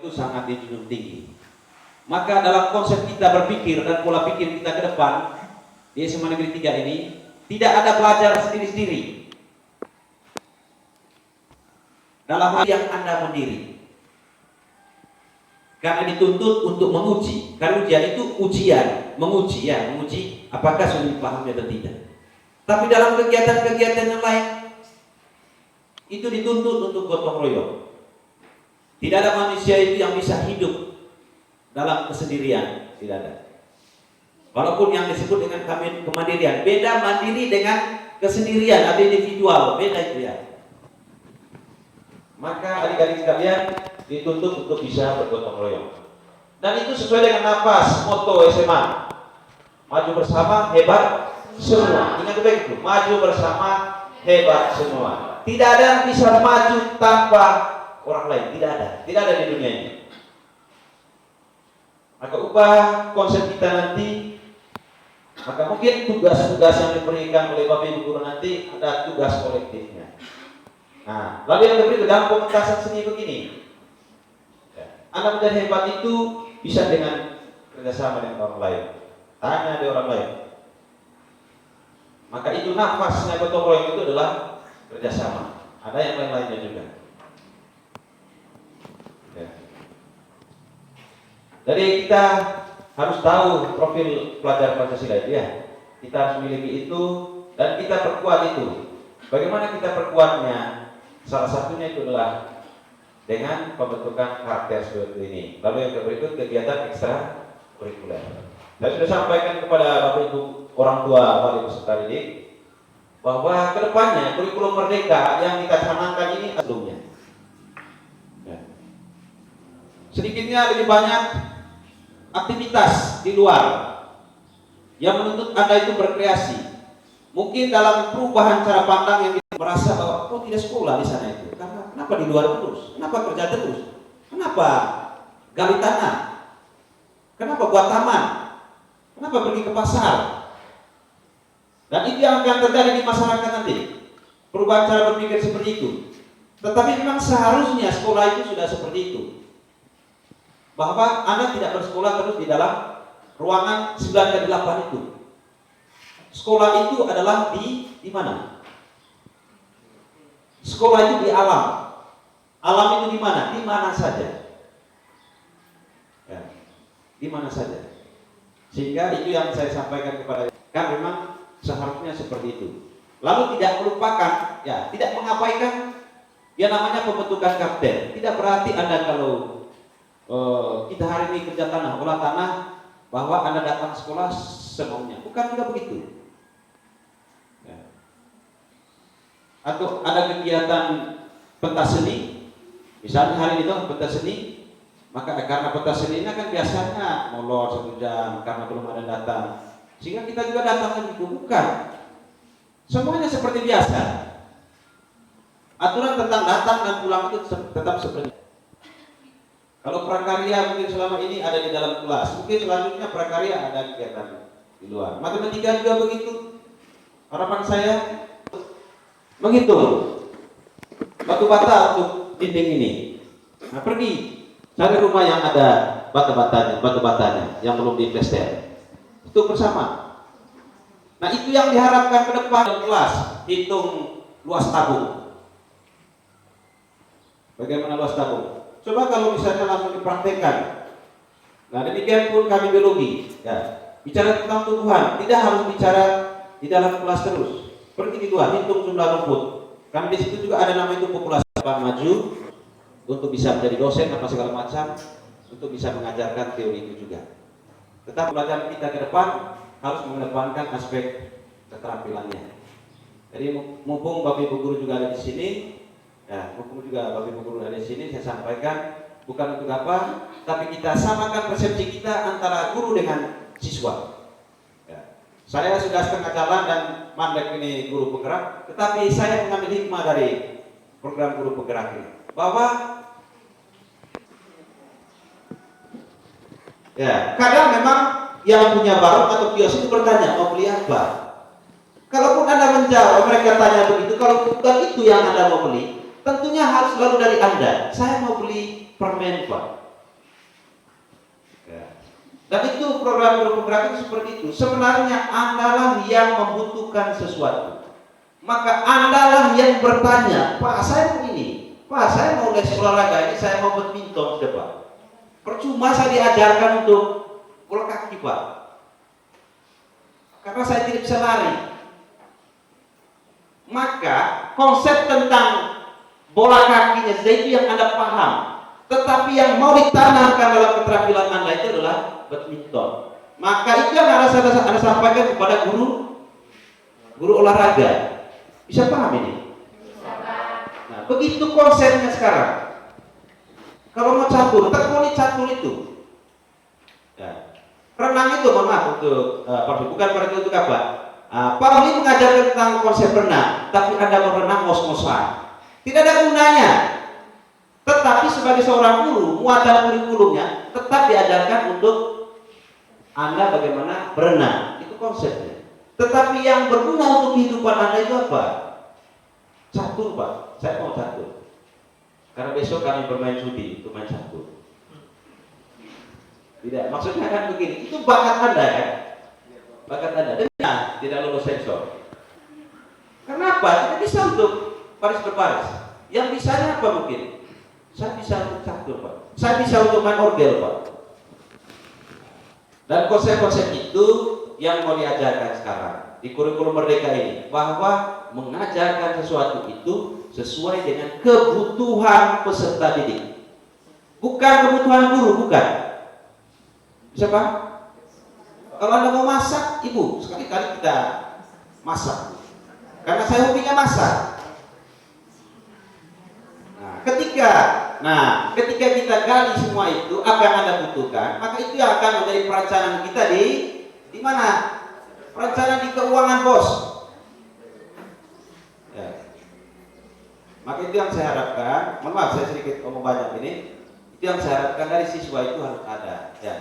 itu sangat dijunjung tinggi. Maka dalam konsep kita berpikir dan pola pikir kita ke depan di SMA Negeri 3 ini tidak ada belajar sendiri-sendiri. Dalam hal yang Anda mandiri. Karena dituntut untuk menguji. Karena ujian itu ujian, menguji apakah sudah dipahami atau tidak. Tapi dalam kegiatan-kegiatan yang lain itu dituntut untuk gotong royong. Tidak ada manusia itu yang bisa hidup dalam kesendirian, tidak ada. Walaupun yang disebut dengan kemandirian, beda mandiri dengan kesendirian, ada individual, beda itu ya. Maka adik-adik sekalian dituntut untuk bisa bergotong royong. Dan itu sesuai dengan nafas moto SMA. Maju bersama, hebat semua. Ingat baik itu, maju bersama, hebat semua. Tidak ada yang bisa maju tanpa orang lain, tidak ada di dunia ini. Maka ubah konsep kita nanti, maka mungkin tugas-tugas yang diberikan oleh Bapak Ibu Guru nanti ada tugas kolektifnya. Nah, lalu yang berikut dalam pementasan seni begini, Anda menjadi hebat itu bisa dengan kerjasama dengan orang lain, tanya dari orang lain. Maka itu nafasnya gotong royong itu adalah kerjasama. Ada yang lain-lainnya juga. Ya. Jadi kita harus tahu profil pelajar Pancasila itu ya. Kita harus memiliki itu dan kita perkuat itu. Bagaimana kita perkuatnya? Salah satunya itu adalah dengan pembentukan karakter seperti ini. Lalu yang berikut kegiatan ekstra kurikuler. Saya sudah sampaikan kepada Bapak Ibu orang tua wali peserta didik bahwa kedepannya kurikulum merdeka yang kita canangkan ini sebelumnya. Ya. Sedikitnya lebih banyak aktivitas di luar yang menuntut Anda itu berkreasi. Mungkin dalam perubahan cara pandang yang kita merasa bahwa tidak sekolah di sana itu. Karena kenapa di luar terus? Kenapa kerja terus? Kenapa gali tanah? Kenapa buat taman? Kenapa pergi ke pasar? Dan itu yang akan terjadi di masyarakat nanti. Perubahan cara berpikir seperti itu. Tetapi memang seharusnya sekolah itu sudah seperti itu. Bahwa Anda tidak bersekolah terus di dalam ruangan 9/8 itu. Sekolah itu adalah di mana? Sekolah itu di alam. Alam itu di mana? Di mana saja. Ya, di mana saja. Sehingga itu yang saya sampaikan kepada kan memang seharusnya seperti itu. Lalu tidak melupakan, ya, tidak mengabaikan yang namanya pembentukan kapten. Tidak berarti Anda kalau kita hari ini kerja tanah, olah tanah, bahwa Anda datang sekolah semaunya. Bukan juga begitu. Ya. Atau ada kegiatan pentas seni, misalnya hari itu pentas seni, maka karena pentas seni ini kan biasanya molor 1 jam karena belum ada datang, sehingga kita juga datang itu bukan. Semuanya seperti biasa. Aturan tentang datang dan pulang itu tetap seperti. Kalau prakarya mungkin selama ini ada di dalam kelas, mungkin selanjutnya prakarya ada kegiatan di luar. Matematika juga begitu. Harapan saya menghitung batu bata untuk dinding ini. Nah, pergi cari rumah yang ada batu batanya yang belum diplester. Itu bersama. Nah, itu yang diharapkan ke depan dalam kelas. Hitung luas tabung. Bagaimana luas tabung? Coba kalau misalnya langsung dipraktekkan. Nah, demikian pun kami biologi. Ya, bicara tentang tumbuhan, tidak harus bicara di dalam kelas terus. Pergi di luar, hitung jumlah rumput. Karena di situ juga ada nama itu populasi maju untuk bisa menjadi dosen apa segala macam, untuk bisa mengajarkan teori itu juga. Tetap pelajaran kita ke depan harus mengedepankan aspek keterampilannya. Jadi mumpung Bapak Ibu Guru juga ada di sini, ya, mumpung juga Bapak Ibu Guru ada di sini, saya sampaikan bukan untuk apa, tapi kita samakan persepsi kita antara guru dengan siswa. Ya. Saya sudah setengah jalan dan mandek ini guru penggerak, tetapi saya mengambil hikmah dari program guru penggerak ini, bahwa ya, kadang memang yang punya warung atau kios itu bertanya mau beli apa. Kalaupun Anda menjawab, mereka tanya begitu, kalau bukan itu yang Anda mau beli, tentunya harus selalu dari Anda. Saya mau beli permen Pak. Dan itu program guru penggerak itu seperti itu. Sebenarnya Andalah yang membutuhkan sesuatu. Maka Andalah yang bertanya, Pak saya mau ini, Pak saya mau les olahraga ini, saya mau badminton sudah Pak. Percuma saya diajarkan untuk bola kaki Pak, karena saya tidak bisa lari. Maka konsep tentang bola kakinya itu yang Anda paham. Tetapi yang mau ditanamkan dalam keterampilan Anda itu adalah badminton. Maka itu yang harus Anda sampaikan kepada guru olahraga. Bisa paham ini? Nah, begitu konsepnya sekarang. Kalau mau catur, tekuni catur itu. Ya. Renang itu, mohon maaf untuk bukan berarti untuk apa? Pak Ruli mengajarkan tentang konsep renang, tapi Anda berenang ngos-ngosan. Tidak ada gunanya. Tetapi sebagai seorang guru, muatan kurikulumnya tetap diajarkan untuk Anda bagaimana berenang. Itu konsepnya. Tetapi yang berguna untuk kehidupan Anda itu apa? Catur Pak, saya mau catur. Karena besok kami bermain judi untuk main catur. Tidak, maksudnya kan begini, itu bakat Anda kan? Bakat Anda, dan tidak lulus sensor. Kenapa? Tidak bisa untuk baris berbaris. Yang bisanya apa mungkin? Saya bisa untuk catur Pak, saya bisa untuk main orgel Pak. Dan konsep-konsep itu yang mau diajarkan sekarang di kurikulum Merdeka ini, bahwa mengajarkan sesuatu itu sesuai dengan kebutuhan peserta didik, bukan kebutuhan guru, bukan. Bisa Pak? Kalau Anda mau masak, Ibu, sekali-kali kita masak. Karena saya hobinya masak. Ketika kita gali semua itu, apa yang Anda butuhkan, maka itu yang akan menjadi perencanaan kita di mana? Perencanaan di keuangan bos. Ya. Maka itu yang saya harapkan. Mohon maaf saya sedikit ngomong banyak ini. Itu yang saya harapkan dari siswa itu harus ada. Ya.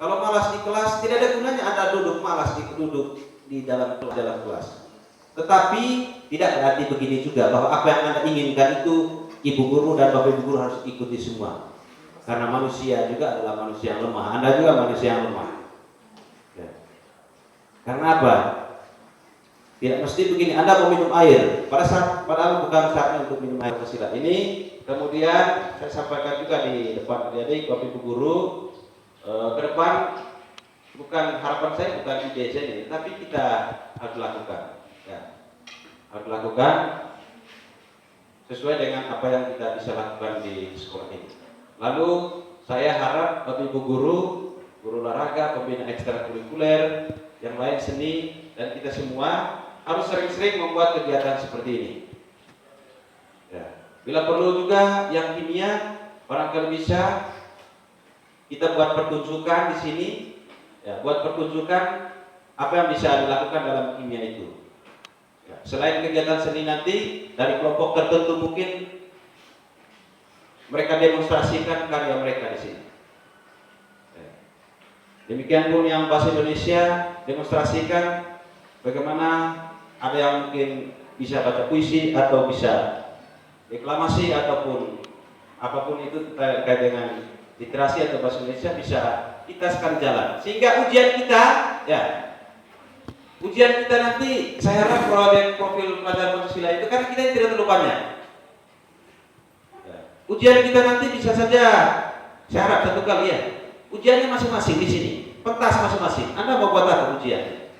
Kalau malas di kelas, tidak ada gunanya Anda duduk malas duduk di dalam kelas. Tetapi tidak berarti begini juga, bahwa apa yang Anda inginkan itu Ibu guru dan Bapak Ibu guru harus ikuti semua. Karena manusia juga adalah manusia yang lemah. Anda juga manusia yang lemah. Ya. Karena apa? Tidak mesti begini, Anda mau minum air, padahal bukan saatnya untuk minum air Pancasila. Ini kemudian saya sampaikan juga di depan adik-adik, Bapak Ibu guru, ke depan bukan harapan saya, bukan ide saya ini, tapi kita harus lakukan. Ya. Harus lakukan sesuai dengan apa yang kita bisa lakukan di sekolah ini. Lalu saya harap Bapak Ibu guru olahraga, pembina ekstrakurikuler, yang lain seni, dan kita semua harus sering-sering membuat kegiatan seperti ini. Ya. Bila perlu juga yang kimia, barangkali bisa kita buat pertunjukan di sini, ya, buat pertunjukan apa yang bisa dilakukan dalam kimia itu. Ya. Selain kegiatan seni nanti dari kelompok tertentu mungkin mereka demonstrasikan karya mereka di sini. Ya. Demikian pun yang bahasa Indonesia demonstrasikan bagaimana ada yang mungkin bisa baca puisi atau bisa deklamasi ataupun apapun itu terkait dengan literasi atau bahasa Indonesia, bisa kita sekali jalan. Sehingga ujian kita, ya, ujian kita nanti, saya harap kalau ada profil pelajaran Pancasila itu kan kita tidak terlalu banyak. Ya. Ujian kita nanti bisa saja, saya harap satu kali ya, ujiannya masing-masing di sini, pentas masing-masing. Anda mau buat apa ujian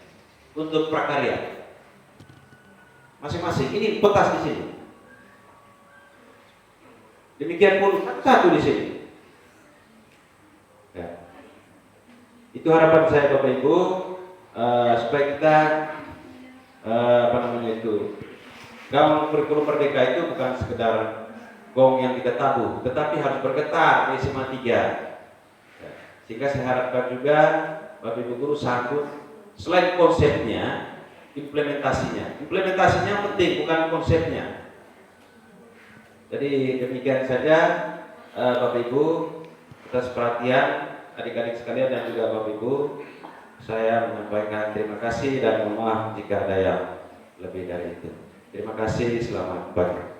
untuk prakarya? Masing-masing, ini pentas di sini. Demikian pun satu di sini. Ya. Itu harapan saya Bapak Ibu, supaya kita dalam kurikulum Merdeka itu bukan sekedar gong yang kita tabuh, tetapi harus bergetar di SMA 3. Ya. Sehingga saya harapkan juga Bapak Ibu guru sanggup selain konsepnya, implementasinya penting, bukan konsepnya. Jadi demikian saja Bapak Ibu, atas perhatian adik-adik sekalian dan juga Bapak Ibu, saya menyampaikan terima kasih dan mohon maaf jika ada yang lebih dari itu. Terima kasih, selamat pagi.